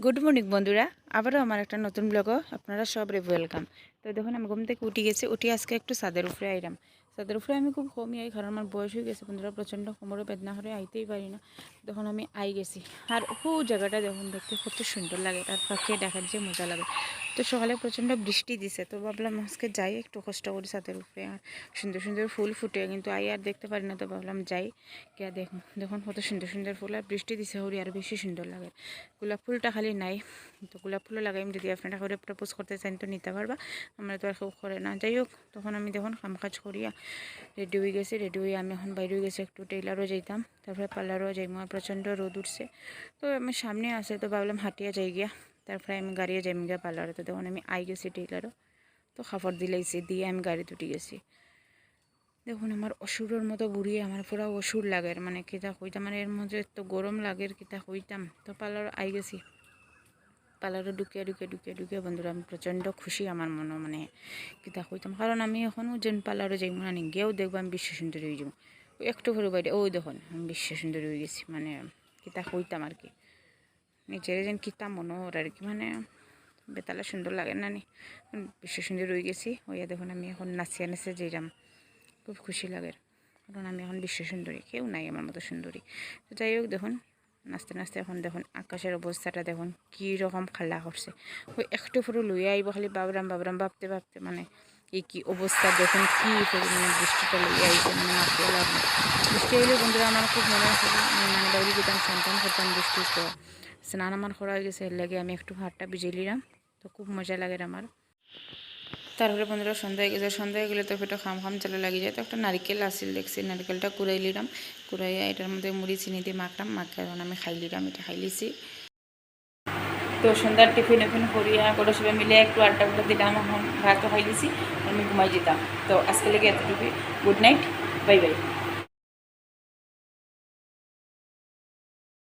Good morning বন্ধুরা, আবারও আমার একটা নতুন ব্লগও আপনারা সবাই ওয়েলকাম। তো দেখুন আমি ঘুম থেকে উঠে গেছি, উঠে আজকে একটু ছাদের উপরে আইলাম। ছাদের উপরে আমি খুব কমই আই, কারণ আমার বয়স হয়ে গেছে বন্ধুরা, প্রচণ্ড কোমরে বেদনা করে আইতেই পারি না। তখন আমি আই গেছি। আর জায়গাটা দেখুন, দেখতে কত সুন্দর লাগে, তার পাখি দেখার যে মজা লাগে। তো সকালে প্রচণ্ড বৃষ্টি দিছে, তো ভাবলাম আজকে যাই একটু কষ্ট করি ছাদের উপরে। আর সুন্দর সুন্দর ফুল ফুটে, কিন্তু আই আর দেখতে পারি না, তো ভাবলাম যাই। কে দেখুন দেখুন কত সুন্দর সুন্দর ফুল, আর বৃষ্টি দিছে হরি আর বেশি সুন্দর লাগে। গোলাপ ফুলটা খালি নাই, তো গোলাপ ফুলও লাগাইম। যদি আপনারা করে প্রপোজ করতে চান তো নিতে পারবা, আমরা তো আর কেউ করে না। যাই হোক, তখন আমি দেখুন কাম কাজ করিয়া রেডি হয়ে গেছি। রেডি হয়ে আমি এখন বাইরে হয়ে গেছি, একটু টেইলারও যাইতাম, তারপরে পার্লারও যাইম। আর প্রচণ্ড রোদ উঠছে, তো আমি সামনে আসে, তো ভাবলাম হাঁটিয়া যাই গিয়া, তারপরে আমি গাড়িও যাইম গিয়া পার্লারে। তো দেখুন আমি আই গেছি টেইলারও, তো খাবার দিলাইছি, দিয়ে আমি গাড়ি উঠে গেছি। দেখুন আমার অসুরের মতো বুড়িয়ে আমার পুরা অসুর লাগে, মানে কিতা কইতাম, মানে এর মধ্যে এত গরম লাগে কিতা কইতাম। তো পার্লার আই গেছি, পার্লারে ঢুকে বন্ধুরা আমি প্রচণ্ড খুশি আমার মনে, মানে কিতা কইতাম, কারণ আমি এখনও যেন পার্লারে যাই মনে গিয়েও দেখবো আমি বিশ্ব সুন্দরী হয়ে যাবো। একটু করে বাইরে ওই দেখুন আমি বিশ্ব সুন্দরী হয়ে গেছি, মানে কিতা কইতাম আর কি, নিজের যেন কিতা মনে ওর আর কি, মানে বেতালা সুন্দর লাগে না নি, বিশ্ব সুন্দরী হয়ে গেছি। ওইয়া দেখুন আমি এখন নাচিয়া নাচে যাইলাম, খুব খুশি লাগে, কারণ আমি এখন বিশ্ব সুন্দরী, কেউ নাই আমার মতো সুন্দরী। তো যাই হোক দেখুন নাচতে নাচতে এখন দেখুন আকাশের অবস্থাটা দেখুন কী রকম খালা করছে। ওই একটু পুরো লইয়া আইব, খালি বাবরাম ভাবতে ভাবতে, মানে এই কী অবস্থা দেখুন, কী পরিমাণে বৃষ্টিটা লইয়া আইছে, মানে মাত্র লাগবে। বৃষ্টি হইলে বন্ধুরা আমার খুব মনে আছে, মানে বাইরে যেতাম স্নান করতাম বৃষ্টি, তো স্নান আমার করা হয়ে গেছে, এর লাগে আমি একটু হাতটা ভিজে নিলাম, তো খুব মজা লাগে আমার। তারপরে বন্ধুরা সন্ধ্যা হয়ে গেছে, সন্ধ্যা হয়ে গেলে তো একটু খাম চালা লাগিয়ে যায়। তো একটা নারকেল আসিল দেখছি, নারকেলটা কুড়াই নিলাম, কুড়াইয়া এটার মধ্যে মুড়ি চিনি দিয়ে মাখলাম, মাখে এখন আমি খাই নিলাম, এটা খাই লিছি। তো সন্ধ্যার টিফিন করিয়া করে সবাই মিলে একটু আড্ডা দিলাম, এখন ভাতও খাই লিছি, আমি ঘুমাই যেতাম। তো আজকে লেগে এতটুকুই, গুড নাইট, বাই বাই।